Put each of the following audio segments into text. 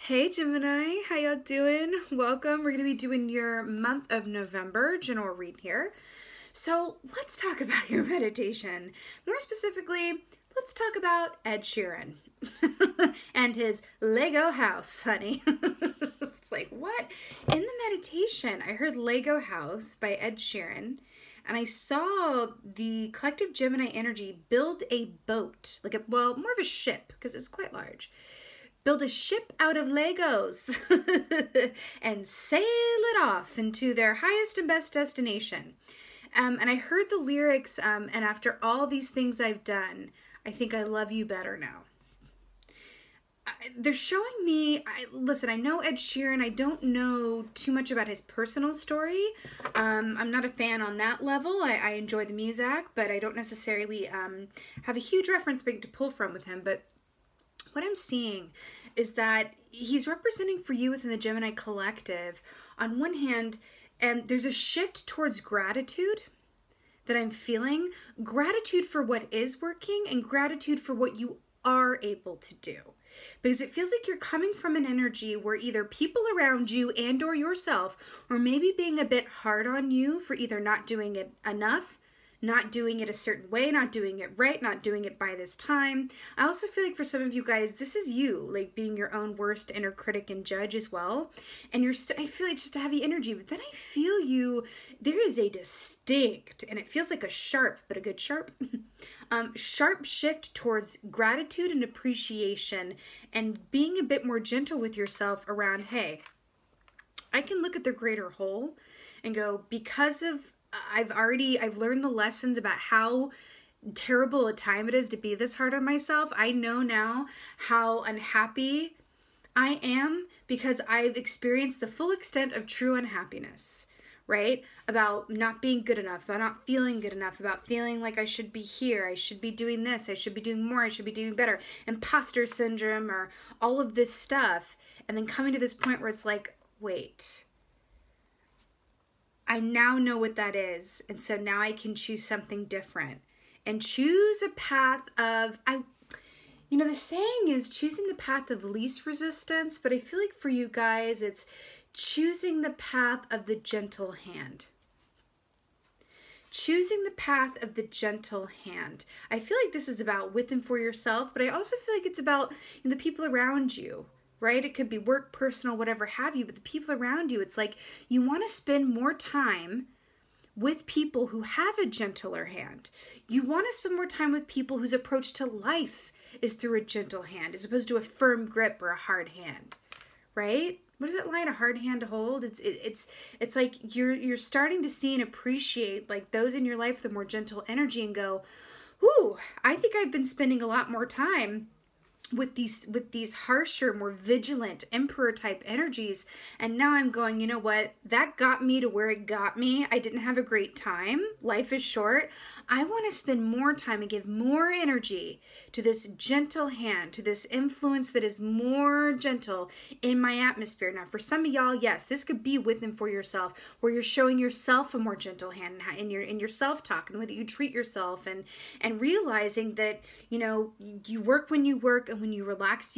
Hey Gemini, how y'all doing? Welcome. We're going to be doing your month of November general read here. So let's talk about your meditation. More specifically, let's talk about Ed Sheeran and his Lego house, honey. It's like, what? In the meditation, I heard Lego House by Ed Sheeran, and I saw the collective Gemini energy build a boat, more of a ship, because it's quite large. Build a ship out of Legos and sail it off into their highest and best destination. And I heard the lyrics, and after all these things I've done, I think I love you better now. They're showing me, listen, I know Ed Sheeran. I don't know too much about his personal story. I'm not a fan on that level. I enjoy the music, but I don't necessarily have a huge reference point to pull from with him. But what I'm seeing is that he's representing for you within the Gemini collective. On one hand, there's a shift towards gratitude that I'm feeling. Gratitude for what is working and gratitude for what you are able to do. Because it feels like you're coming from an energy where either people around you and or yourself or maybe being a bit hard on you for either not doing it enough, not doing it a certain way, not doing it right, not doing it by this time. I also feel like for some of you guys, this is you, like being your own worst inner critic and judge as well. And I feel like just a heavy energy, but then I feel there is a distinct, and it feels like a sharp, but a good sharp, sharp shift towards gratitude and appreciation and being a bit more gentle with yourself around, hey, I can look at the greater whole and go, because of I've learned the lessons about how terrible a time it is to be this hard on myself. I know now how unhappy I am because I've experienced the full extent of true unhappiness, right? About not being good enough, about not feeling good enough, about feeling like I should be here, I should be doing this, I should be doing more, I should be doing better, imposter syndrome or all of this stuff. And then coming to this point where it's like, wait, I now know what that is, and so now I can choose something different and choose a path of, the saying is choosing the path of least resistance, but I feel like for you guys, it's choosing the path of the gentle hand. Choosing the path of the gentle hand. I feel like this is about with and for yourself, but I also feel like it's about the people around you. Right? It could be work, personal, whatever have you, but the people around you, it's like you want to spend more time with people who have a gentler hand. You want to spend more time with people whose approach to life is through a gentle hand as opposed to a firm grip or a hard hand, right? What does it line a hard hand to hold? It's like you're starting to see and appreciate like those in your life, the more gentle energy, and go, ooh, I think I've been spending a lot more time with these harsher, more vigilant emperor type energies, and now I'm going, you know what, that got me to where it got me. I didn't have a great time. Life is short. I want to spend more time and give more energy to this gentle hand, to this influence that is more gentle in my atmosphere. Now for some of y'all, yes, this could be with and for yourself, where you're showing yourself a more gentle hand in your self-talk and the way that you treat yourself, and realizing that you work when you work, and when you relax,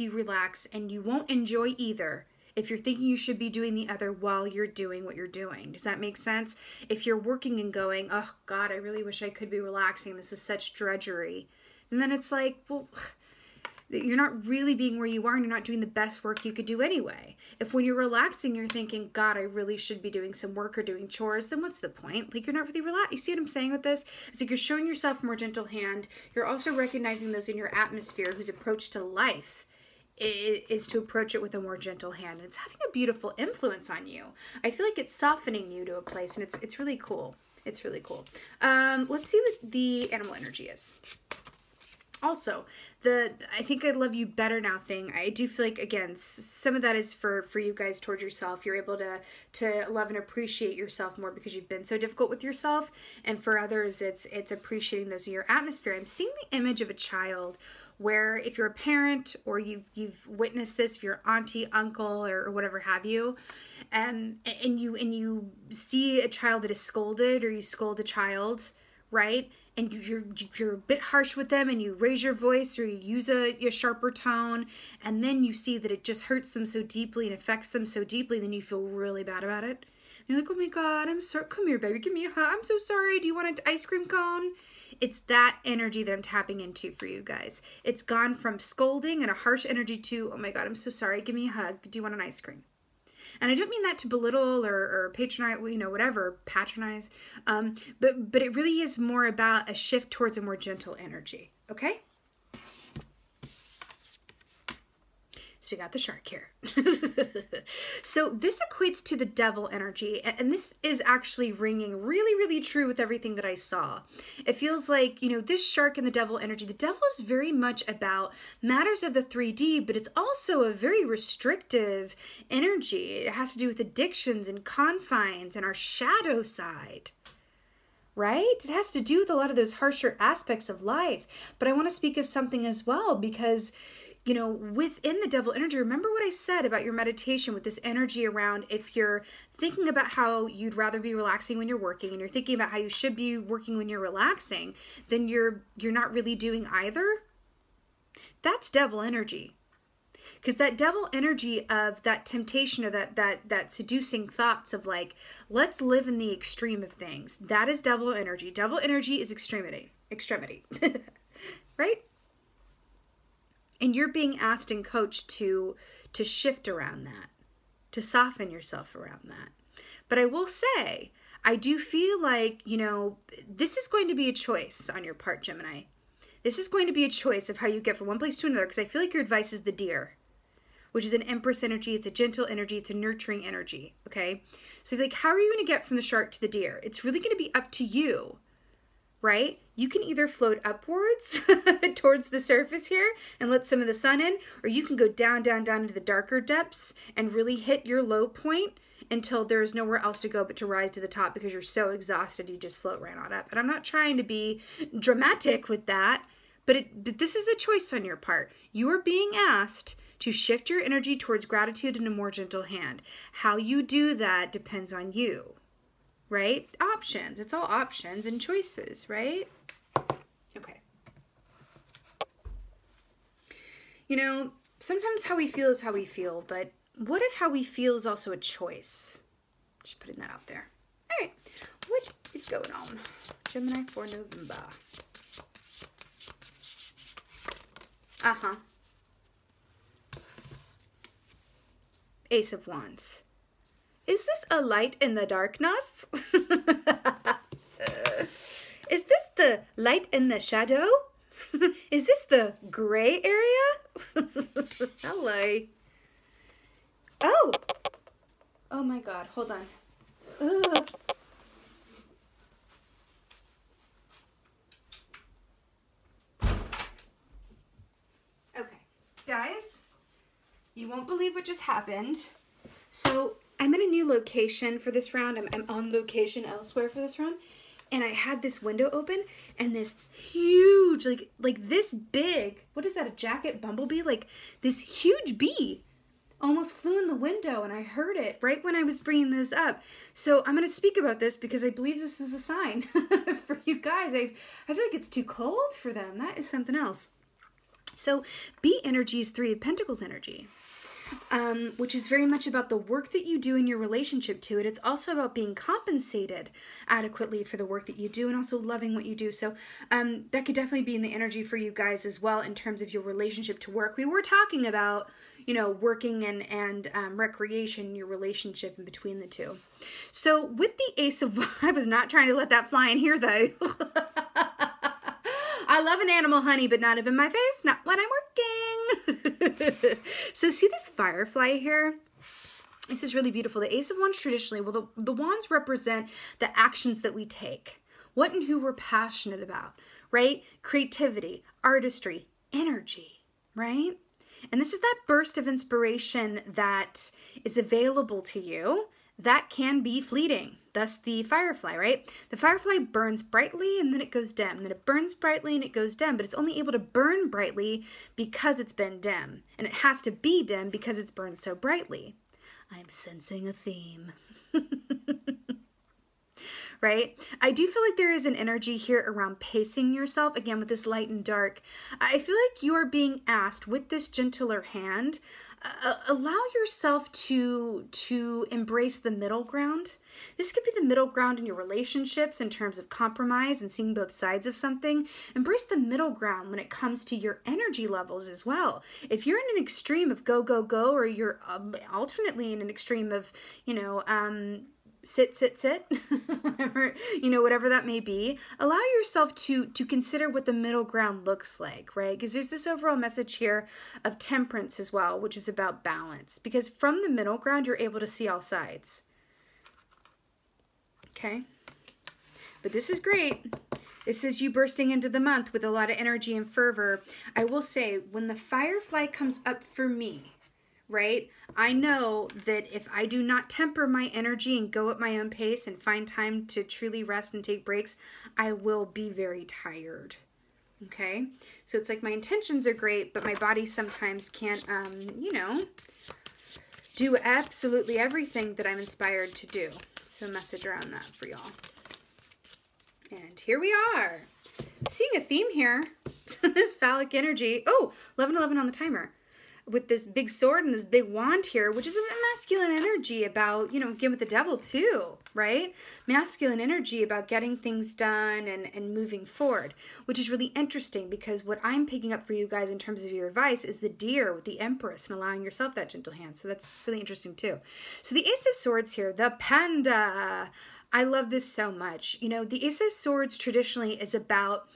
and you won't enjoy either if you're thinking you should be doing the other while you're doing what you're doing. Does that make sense? If you're working and going, oh God, I really wish I could be relaxing, this is such drudgery, and then it's like, well, you're not really being where you are, and you're not doing the best work you could do anyway. If when you're relaxing, you're thinking, God, I really should be doing some work or doing chores, then what's the point? Like, you're not really relaxed. You see what I'm saying with this? It's like you're showing yourself a more gentle hand. You're also recognizing those in your atmosphere whose approach to life is to approach it with a more gentle hand. And it's having a beautiful influence on you. I feel like it's softening you to a place, and it's really cool. It's really cool. Let's see what the animal energy is. Also, I think I love you better now thing, I do feel like, again, some of that is for you guys towards yourself. You're able to love and appreciate yourself more because you've been so difficult with yourself. And for others, it's appreciating those in your atmosphere. I'm seeing the image of a child where if you're a parent or you've witnessed this, if you're auntie, uncle, or whatever have you, and you see a child that is scolded, or you scold a child, right? And you're a bit harsh with them, and you raise your voice or you use a sharper tone, and then you see that it just hurts them so deeply and affects them so deeply, then you feel really bad about it. And you're like, oh my God, I'm sorry. Come here, baby. Give me a hug. I'm so sorry. Do you want an ice cream cone? It's that energy that I'm tapping into for you guys. It's gone from scolding and a harsh energy to, oh my God, I'm so sorry. Give me a hug. Do you want an ice cream? And I don't mean that to belittle or patronize, you know, whatever, patronize. But it really is more about a shift towards a more gentle energy. Okay? So we got the shark here. So this equates to the devil energy. And this is actually ringing really, really true with everything that I saw. It feels like, you know, this shark and the devil energy, the devil is very much about matters of the 3D, but it's also a very restrictive energy. It has to do with addictions and confines and our shadow side. Right? It has to do with a lot of those harsher aspects of life. But I want to speak of something as well because, you know, within the devil energy, remember what I said about your meditation with this energy around if you're thinking about how you'd rather be relaxing when you're working and you're thinking about how you should be working when you're relaxing, then you're not really doing either. That's devil energy. Because that devil energy of that temptation or that seducing thoughts of like, let's live in the extreme of things. That is devil energy. Devil energy is extremity. Right? And you're being asked and coached to shift around that, to soften yourself around that. But I will say, I do feel like, you know, this is going to be a choice on your part, Gemini. This is going to be a choice of how you get from one place to another, because I feel like your advice is the deer, which is an empress energy. It's a gentle energy. It's a nurturing energy, okay? So like, how are you going to get from the shark to the deer? It's really going to be up to you, right? You can either float upwards towards the surface here and let some of the sun in, or you can go down, down, down into the darker depths and really hit your low point until there's nowhere else to go but to rise to the top because you're so exhausted you just float right on up. And I'm not trying to be dramatic with that, but this is a choice on your part. You are being asked to shift your energy towards gratitude in a more gentle hand. How you do that depends on you, right? Options. It's all options and choices, right? Okay. You know, sometimes how we feel is how we feel, but what if how we feel is also a choice? Just putting that out there. All right. What is going on? Gemini for November. Uh-huh. Ace of Wands. Is this a light in the darkness? Is this the light in the shadow? Is this the gray area? Hello. Oh. Oh my God. Hold on. Ugh. Okay. Guys, you won't believe what just happened. So I'm in a new location for this round. I'm on location elsewhere for this round. And I had this window open and this huge, like this big, what is that, a jacket bumblebee? Like this huge bee almost flew in the window and I heard it right when I was bringing this up. So I'm going to speak about this because I believe this was a sign for you guys. I feel like it's too cold for them. That is something else. So bee energy is 3 of Pentacles energy. Which is very much about the work that you do in your relationship to it. It's also about being compensated adequately for the work that you do and also loving what you do. So that could definitely be in the energy for you guys as well in terms of your relationship to work. We were talking about, you know, working and recreation, your relationship in between the two. So with the Ace of Wands, I was not trying to let that fly in here though. I love an animal, honey, but not up in my face, not when I'm working. So see this firefly here? This is really beautiful. The Ace of Wands traditionally, well, the wands represent the actions that we take, what and who we're passionate about, right? Creativity, artistry, energy, right? And this is that burst of inspiration that is available to you that can be fleeting. Thus the firefly, right? The firefly burns brightly and then it goes dim. Then it burns brightly and it goes dim, but it's only able to burn brightly because it's been dim. And it has to be dim because it's burned so brightly. I'm sensing a theme. right? I do feel like there is an energy here around pacing yourself, again, with this light and dark. I feel like you are being asked with this gentler hand, allow yourself to embrace the middle ground. This could be the middle ground in your relationships in terms of compromise and seeing both sides of something. Embrace the middle ground when it comes to your energy levels as well. If you're in an extreme of go, go, go, or you're alternately in an extreme of, sit, sit, sit, whatever, whatever that may be, allow yourself to consider what the middle ground looks like, right? Because there's this overall message here of temperance as well, which is about balance. Because from the middle ground, you're able to see all sides. Okay? But this is great. This is you bursting into the month with a lot of energy and fervor. I will say, when the firefly comes up for me, right? I know that if I do not temper my energy and go at my own pace and find time to truly rest and take breaks, I will be very tired. Okay? So it's like my intentions are great, but my body sometimes can't, do absolutely everything that I'm inspired to do. So a message around that for y'all. And here we are. Seeing a theme here. This phallic energy. Oh, 11:11 on the timer. With this big sword and this big wand here, which is a masculine energy about, again with the devil too, right? Masculine energy about getting things done and moving forward, which is really interesting because what I'm picking up for you guys in terms of your advice is the deer with the empress and allowing yourself that gentle hand. So that's really interesting too. So the Ace of Swords here, the panda. I love this so much. The Ace of Swords traditionally is about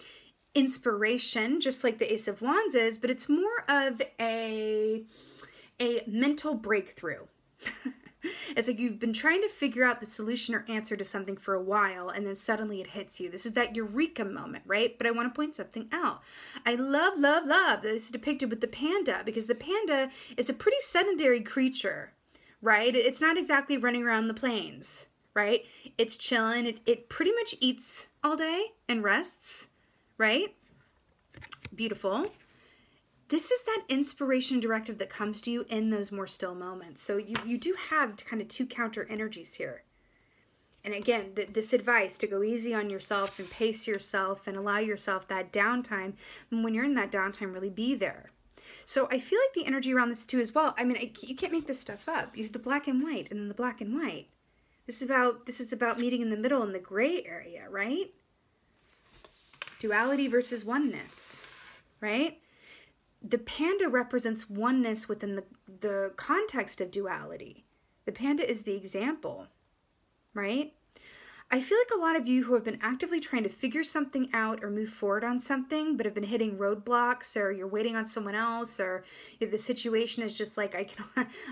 inspiration, just like the Ace of Wands is, but it's more of a mental breakthrough. It's like you've been trying to figure out the solution or answer to something for a while, and then suddenly it hits you. This is that eureka moment, right? But I want to point something out. I love that this is depicted with the panda, because the panda is a pretty sedentary creature, right? It's not exactly running around the plains, right? It's chilling. It pretty much eats all day and rests, right? Beautiful. This is that inspiration directive that comes to you in those more still moments. So you do have kind of two counter energies here. And again, this advice to go easy on yourself and pace yourself and allow yourself that downtime. And when you're in that downtime, really be there. So I feel like the energy around this too as well. I mean, you can't make this stuff up. You have the black and white and then the black and white. This is about meeting in the middle in the gray area, right? Duality versus oneness, right? The panda represents oneness within the context of duality. The panda is the example, right? I feel like a lot of you who have been actively trying to figure something out or move forward on something, but have been hitting roadblocks, or you're waiting on someone else, or the situation is just like,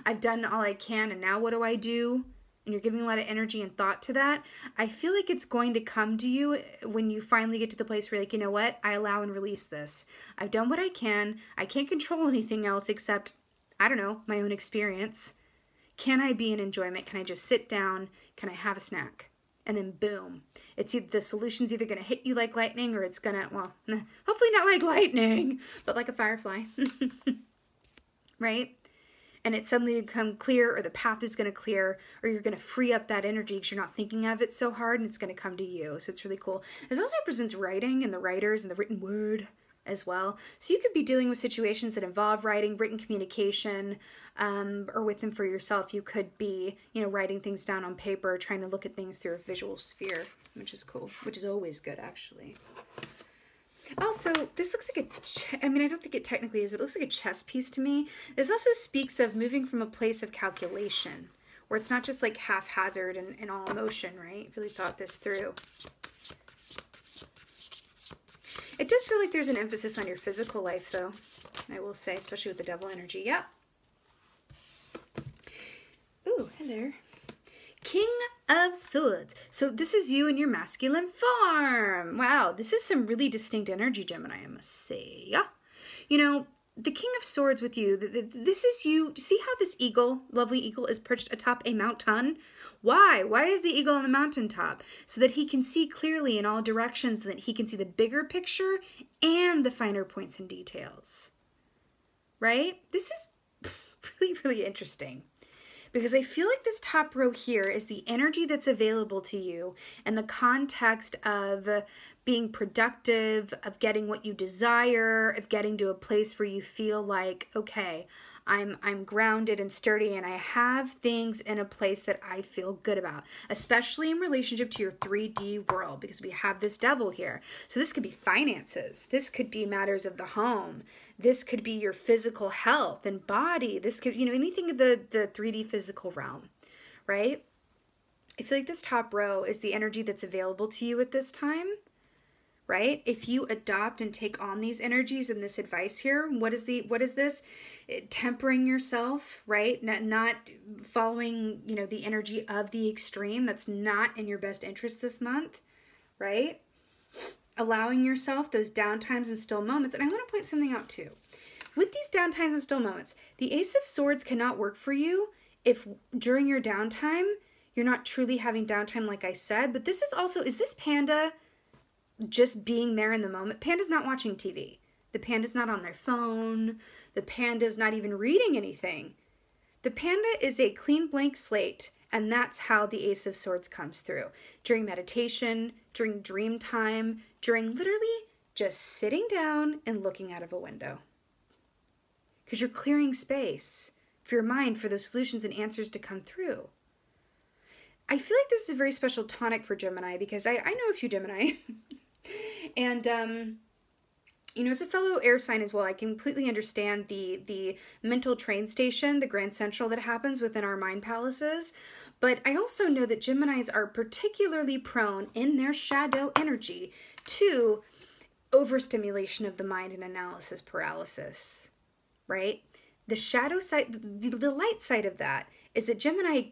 I've done all I can, and now what do I do? And you're giving a lot of energy and thought to that. I feel like it's going to come to you when you finally get to the place where you're like, you know what? I allow and release this. I've done what I can. I can't control anything else except, I don't know, my own experience. Can I be in enjoyment? Can I just sit down? Can I have a snack? And then boom. It's either the solution's either going to hit you like lightning, or it's going to, well, hopefully not like lightning, but like a firefly. Right? And it suddenly become clear, or the path is going to clear, or you're going to free up that energy because you're not thinking of it so hard, and it's going to come to you. So it's really cool. This also represents writing and the writers and the written word as well. So you could be dealing with situations that involve writing, written communication, or with them for yourself. You could be, writing things down on paper, trying to look at things through a visual sphere, which is cool, which is always good, actually. Also, this looks like I don't think it technically is, but it looks like a chess piece to me. This also speaks of moving from a place of calculation, where it's not just like haphazard and all emotion, right? Really thought this through. It does feel like there's an emphasis on your physical life, though, I will say, especially with the devil energy. Yep. Ooh, hello. King of Swords. So this is you in your masculine form. Wow, this is some really distinct energy, Gemini, I must say. Yeah. The King of Swords with you, this is you. See how this eagle, lovely eagle, is perched atop a mountain? Why? Why is the eagle on the mountaintop? So that he can see clearly in all directions, so that he can see the bigger picture and the finer points and details. Right? This is really, really interesting. Because I feel like this top row here is the energy that's available to you in the context of being productive, of getting what you desire, of getting to a place where you feel like, okay, I'm grounded and sturdy and I have things in a place that I feel good about, especially in relationship to your 3D world, because we have this devil here. So this could be finances. This could be matters of the home. This could be your physical health and body. This could, anything in the 3D physical realm, right? I feel like this top row is the energy that's available to you at this time, right? If you adopt and take on these energies and this advice here, what is this? Tempering yourself, right? Not following, the energy of the extreme. That's not in your best interest this month, right? Allowing yourself those downtimes and still moments. And I want to point something out too. With these downtimes and still moments, the Ace of Swords cannot work for you if during your downtime, you're not truly having downtime like I said. But this is also, is this panda just being there in the moment? Panda's not watching TV. The panda's not on their phone. The panda's not even reading anything. The panda is a clean blank slate, and that's how the Ace of Swords comes through. During meditation, during dream time, during literally just sitting down and looking out of a window. Because you're clearing space for your mind for those solutions and answers to come through. I feel like this is a very special tonic for Gemini because I know a few Gemini. And, as a fellow air sign as well, I completely understand the mental train station, the Grand Central that happens within our mind palaces. But I also know that Geminis are particularly prone in their shadow energy to overstimulation of the mind and analysis paralysis, right? The shadow side, the light side of that is that Gemini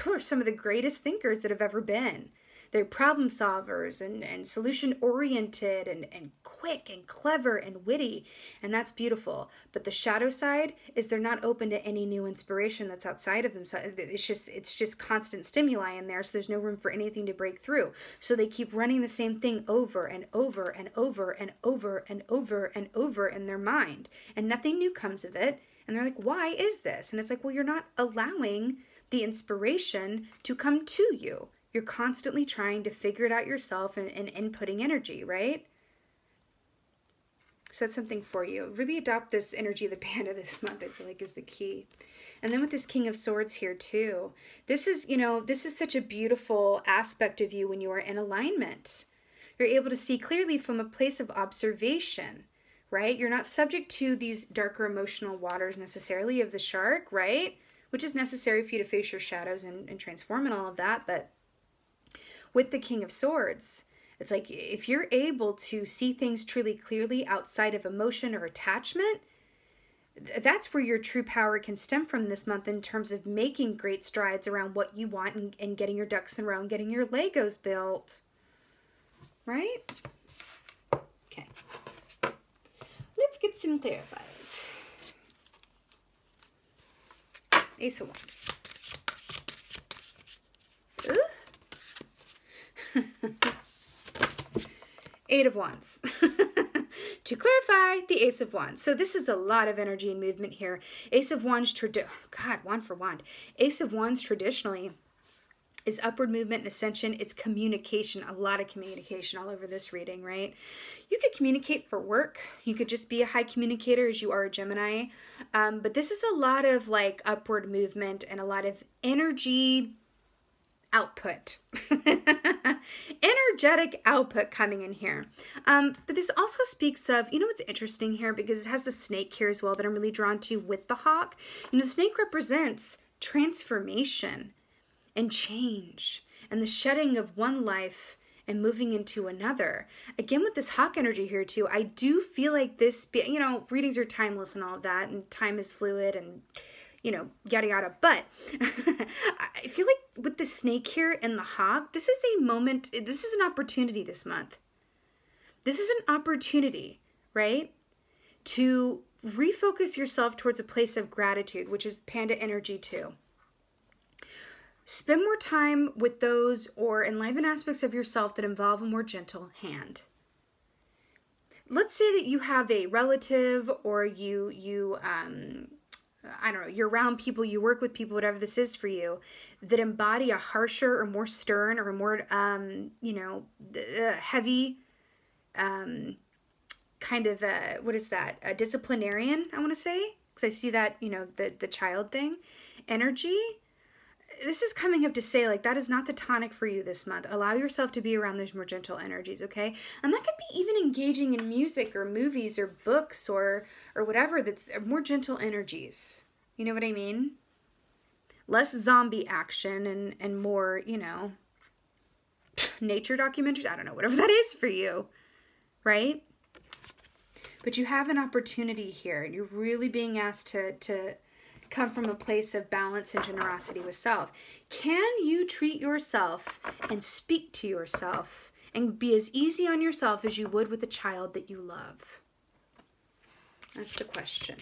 are some of the greatest thinkers that have ever been. They're problem solvers and solution-oriented and quick and clever and witty, and that's beautiful. But the shadow side is they're not open to any new inspiration that's outside of themselves. It's just constant stimuli in there, so there's no room for anything to break through. So they keep running the same thing over and over and over and over and over and over in their mind, and nothing new comes of it. And they're like, why is this? And it's like, well, you're not allowing the inspiration to come to you. You're constantly trying to figure it out yourself and inputting energy, right? So that's something for you. Really adopt this energy of the panda this month, I feel like is the key. And then with this King of Swords here too, this is such a beautiful aspect of you when you are in alignment. You're able to see clearly from a place of observation, right? You're not subject to these darker emotional waters necessarily of the shark, right? Which is necessary for you to face your shadows and transform and all of that, but with the King of Swords, it's like if you're able to see things truly clearly outside of emotion or attachment, that's where your true power can stem from this month in terms of making great strides around what you want and getting your ducks in a row and getting your Legos built. Right? Okay. Let's get some clarifiers. Ace of Wands. Eight of Wands. To clarify, the Ace of Wands. So this is a lot of energy and movement here. Ace of Wands, wand for wand. Ace of Wands traditionally is upward movement and ascension. It's communication, a lot of communication all over this reading, right? You could communicate for work. You could just be a high communicator as you are a Gemini. But this is a lot of like upward movement and a lot of energy output. Energetic output coming in here. But this also speaks of, what's interesting here, because it has the snake here as well that I'm really drawn to with the hawk. The snake represents transformation and change and the shedding of one life and moving into another. Again, with this hawk energy here too, I do feel like this, readings are timeless and all of that, and time is fluid and yada yada. But I feel like with the snake here and the hawk, this is a moment, this is an opportunity this month. This is an opportunity, right? To refocus yourself towards a place of gratitude, which is panda energy too. Spend more time with those or enliven aspects of yourself that involve a more gentle hand. Let's say that you have a relative or you I don't know, you're around people, you work with people, whatever this is for you, that embody a harsher or more stern or more, you know, heavy, kind of, what is that? A disciplinarian, I want to say, because I see that, you know, the child thing, energy. This is coming up to say, like, that is not the tonic for you this month. Allow yourself to be around those more gentle energies, okay? And that could be even engaging in music or movies or books or whatever that's more gentle energies. You know what I mean? Less zombie action and more, you know, nature documentaries. I don't know, whatever that is for you, right? But you have an opportunity here, and you're really being asked to come from a place of balance and generosity with self. Can you treat yourself and speak to yourself and be as easy on yourself as you would with a child that you love? That's the question.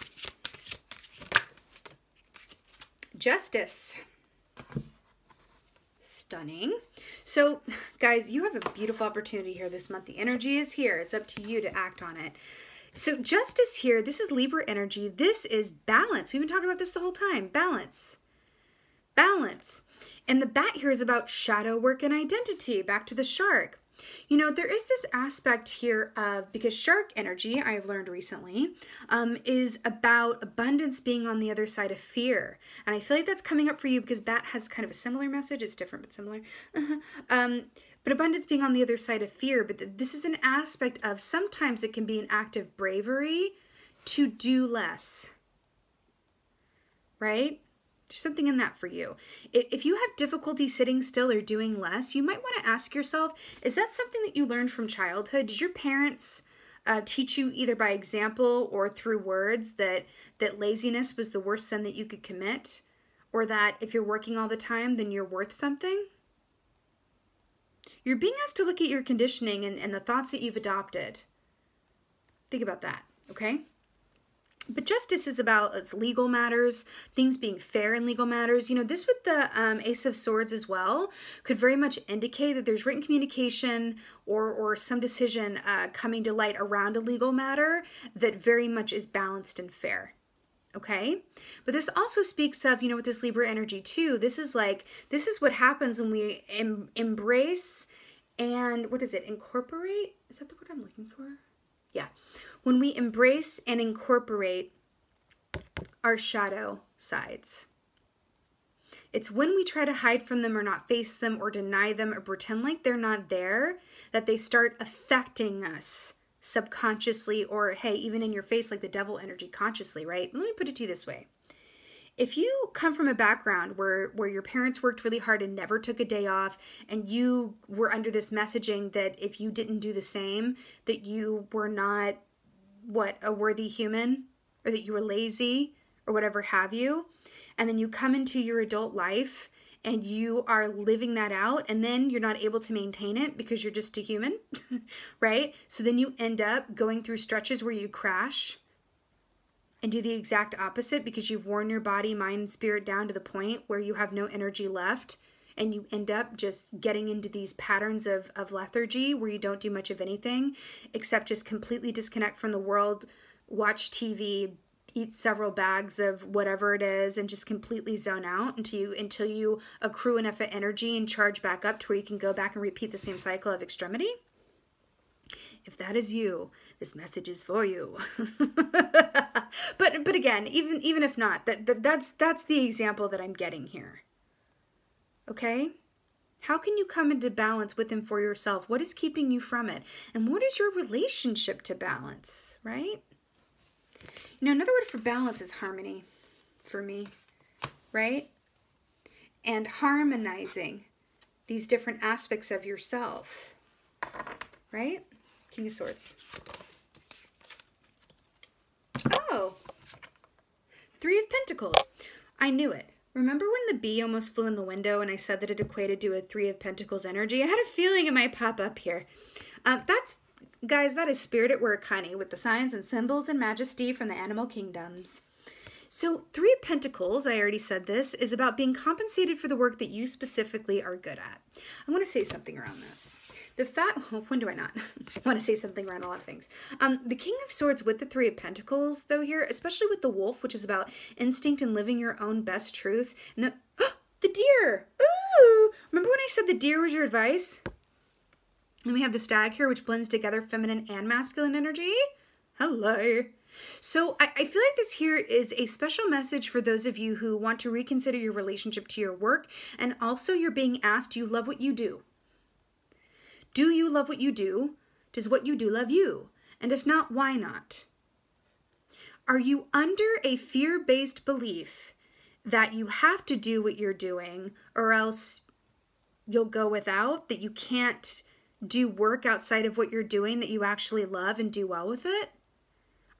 Justice. Stunning. So, guys, you have a beautiful opportunity here this month. The energy is here. It's up to you to act on it. So justice here, this is Libra energy. This is balance. We've been talking about this the whole time. Balance. Balance. And the bat here is about shadow work and identity. Back to the shark. You know, there is this aspect here of, because shark energy, I have learned recently, is about abundance being on the other side of fear. And I feel like that's coming up for you because bat has kind of a similar message. It's different but similar. But abundance being on the other side of fear. But this is an aspect of sometimes it can be an act of bravery to do less. Right? There's something in that for you. If you have difficulty sitting still or doing less, you might want to ask yourself, is that something that you learned from childhood? Did your parents teach you either by example or through words that laziness was the worst sin that you could commit? Or that if you're working all the time, then you're worth something? You're being asked to look at your conditioning and the thoughts that you've adopted. Think about that, okay? But justice is about its legal matters, things being fair in legal matters. You know, this with the Ace of Swords as well could very much indicate that there's written communication or some decision coming to light around a legal matter that very much is balanced and fair. Okay, but this also speaks of, you know, with this Libra energy too, this is what happens when we embrace and, what is it, incorporate? Is that the word I'm looking for? Yeah. When we embrace and incorporate our shadow sides. It's when we try to hide from them or not face them or deny them or pretend like they're not there that they start affecting us subconsciously, or hey, even in your face, like the devil energy, consciously, right? Let me put it to you this way. If you come from a background where your parents worked really hard and never took a day off, and you were under this messaging that if you didn't do the same, that you were not, a worthy human, or that you were lazy, or whatever have you, and then you come into your adult life and you are living that out, and then you're not able to maintain it because you're just a human, right? So then you end up going through stretches where you crash and do the exact opposite because you've worn your body, mind, and spirit down to the point where you have no energy left, and you end up just getting into these patterns of lethargy where you don't do much of anything except just completely disconnect from the world, watch TV, eat several bags of whatever it is, and just completely zone out until you accrue enough energy and charge back up to where you can go back and repeat the same cycle of extremity. If that is you, this message is for you. But again, even if not, that's the example that I'm getting here. Okay? How can you come into balance with and for yourself? What is keeping you from it? And what is your relationship to balance, right? You know, another word for balance is harmony for me, right? And harmonizing these different aspects of yourself, right? King of Swords. Oh, Three of Pentacles. I knew it. Remember when the bee almost flew in the window and I said that it equated to a Three of Pentacles energy? I had a feeling it might pop up here. Guys, that is spirit at work, honey, with the signs and symbols and majesty from the animal kingdoms. So Three of Pentacles, I already said this, is about being compensated for the work that you specifically are good at. I want to say something around this. when do I not want to say something around a lot of things? The King of Swords with the Three of Pentacles, though, here, especially with the Wolf, which is about instinct and living your own best truth. And the deer. Ooh! Remember when I said the deer was your advice? And we have the stag here, which blends together feminine and masculine energy. Hello. So I feel like this here is a special message for those of you who want to reconsider your relationship to your work. And also you're being asked, do you love what you do? Do you love what you do? Does what you do love you? And if not, why not? Are you under a fear-based belief that you have to do what you're doing or else you'll go without, that you can't do work outside of what you're doing that you actually love and do well with it?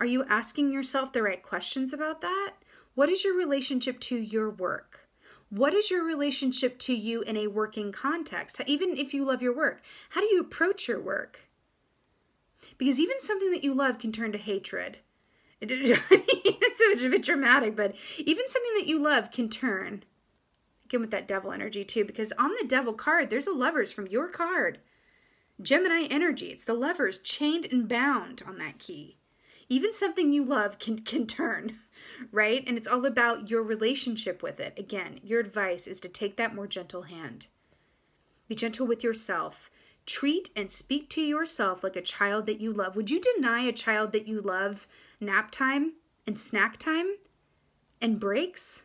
Are you asking yourself the right questions about that? What is your relationship to your work? What is your relationship to you in a working context? Even if you love your work, how do you approach your work? Because even something that you love can turn to hatred. I mean, it's a bit dramatic, but even something that you love can turn. Again, with that devil energy too, because on the devil card, there's a lovers from your card. Gemini energy, it's the lovers chained and bound on that key. Even something you love can turn, right? And it's all about your relationship with it. Again, your advice is to take that more gentle hand. Be gentle with yourself. Treat and speak to yourself like a child that you love. Would you deny a child that you love nap time and snack time and breaks?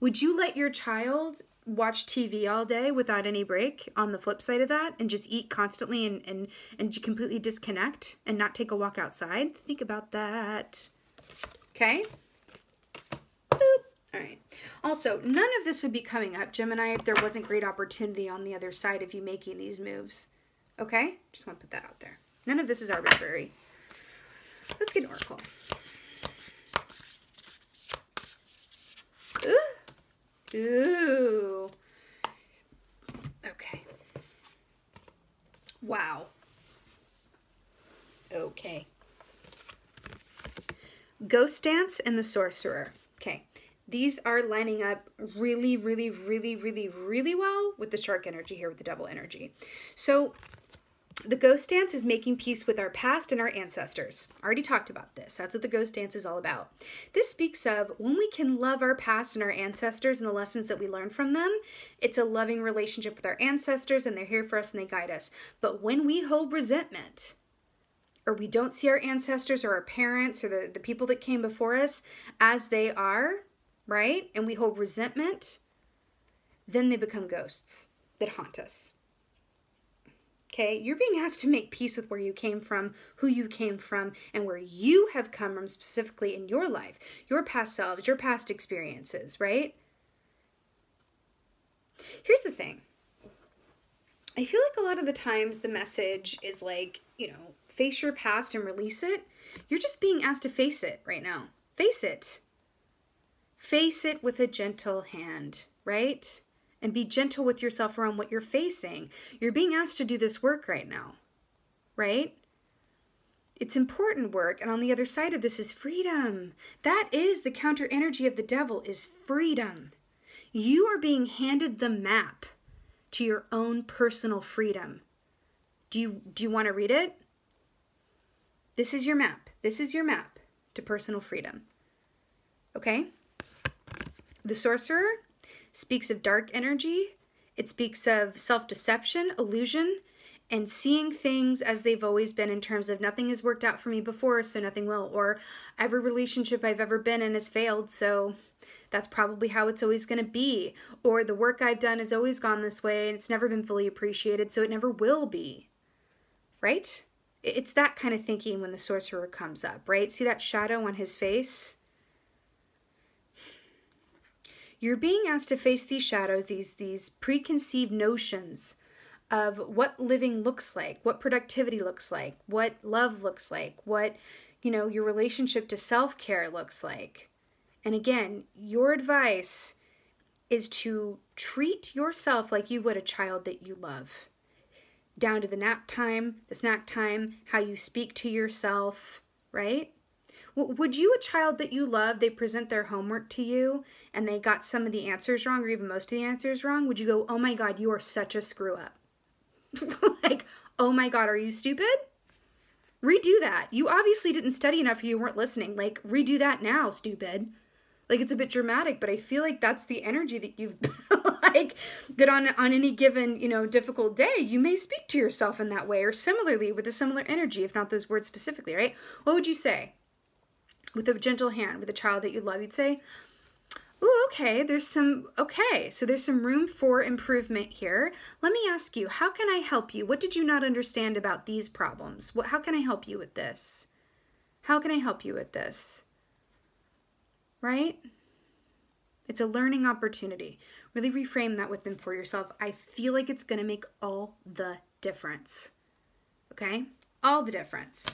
Would you let your child watch TV all day without any break on the flip side of that and just eat constantly and completely disconnect and not take a walk outside? Think about that. Okay? Boop. All right. Also, none of this would be coming up, Gemini, if there wasn't great opportunity on the other side of you making these moves. Okay? Just want to put that out there. None of this is arbitrary. Let's get an oracle. Ooh. Ooh. Okay. Wow. Okay. Ghost Dance and the Sorcerer. Okay. These are lining up really, really, really, really, really well with the shark energy here, with the devil energy. So the Ghost Dance is making peace with our past and our ancestors. I already talked about this. That's what the Ghost Dance is all about. This speaks of when we can love our past and our ancestors and the lessons that we learn from them, it's a loving relationship with our ancestors and they're here for us and they guide us. But when we hold resentment or we don't see our ancestors or our parents or the people that came before us as they are, right? And we hold resentment, then they become ghosts that haunt us. Okay, you're being asked to make peace with where you came from, who you came from, and where you have come from specifically in your life, your past selves, your past experiences, right? Here's the thing. I feel like a lot of the times the message is like, face your past and release it. You're just being asked to face it right now. Face it. Face it with a gentle hand, right? And be gentle with yourself around what you're facing. You're being asked to do this work right now, right? It's important work. And on the other side of this is freedom. That is the counter energy of the devil, is freedom. You are being handed the map to your own personal freedom. Do you want to read it? This is your map. This is your map to personal freedom. Okay? The Sorcerer speaks of dark energy. It speaks of self-deception, illusion, and seeing things as they've always been in terms of nothing has worked out for me before, so nothing will. Or every relationship I've ever been in has failed, so that's probably how it's always going to be. Or the work I've done has always gone this way and it's never been fully appreciated, so it never will be. Right? It's that kind of thinking when the Sorcerer comes up, right? See that shadow on his face? You're being asked to face these shadows, these preconceived notions of what living looks like, what productivity looks like, what love looks like, what, your relationship to self-care looks like. And again, your advice is to treat yourself like you would a child that you love. Down to the nap time, the snack time, how you speak to yourself, right? Would you, a child that you love, they present their homework to you and they got some of the answers wrong or even most of the answers wrong, would you go, oh my God, you are such a screw up? Like, oh my God, are you stupid? Redo that. You obviously didn't study enough or you weren't listening. Like, redo that now, stupid. Like, it's a bit dramatic, but I feel like that's the energy that you've, like, that on any given, you know, difficult day, you may speak to yourself in that way, or similarly with a similar energy, if not those words specifically, right? What would you say? With a gentle hand, with a child that you love, you'd say, ooh, okay, so there's some room for improvement here. Let me ask you, how can I help you? What did you not understand about these problems? How can I help you with this? How can I help you with this? Right? It's a learning opportunity. Really reframe that with them for yourself. I feel like it's going to make all the difference. Okay? All the difference.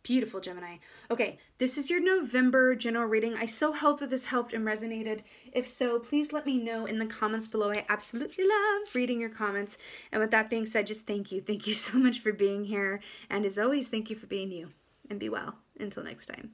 Beautiful, Gemini. Okay, this is your November general reading. I so hope that this helped and resonated. If so, please let me know in the comments below. I absolutely love reading your comments. And with that being said, just thank you. Thank you so much for being here. And as always, thank you for being you. And be well. Until next time.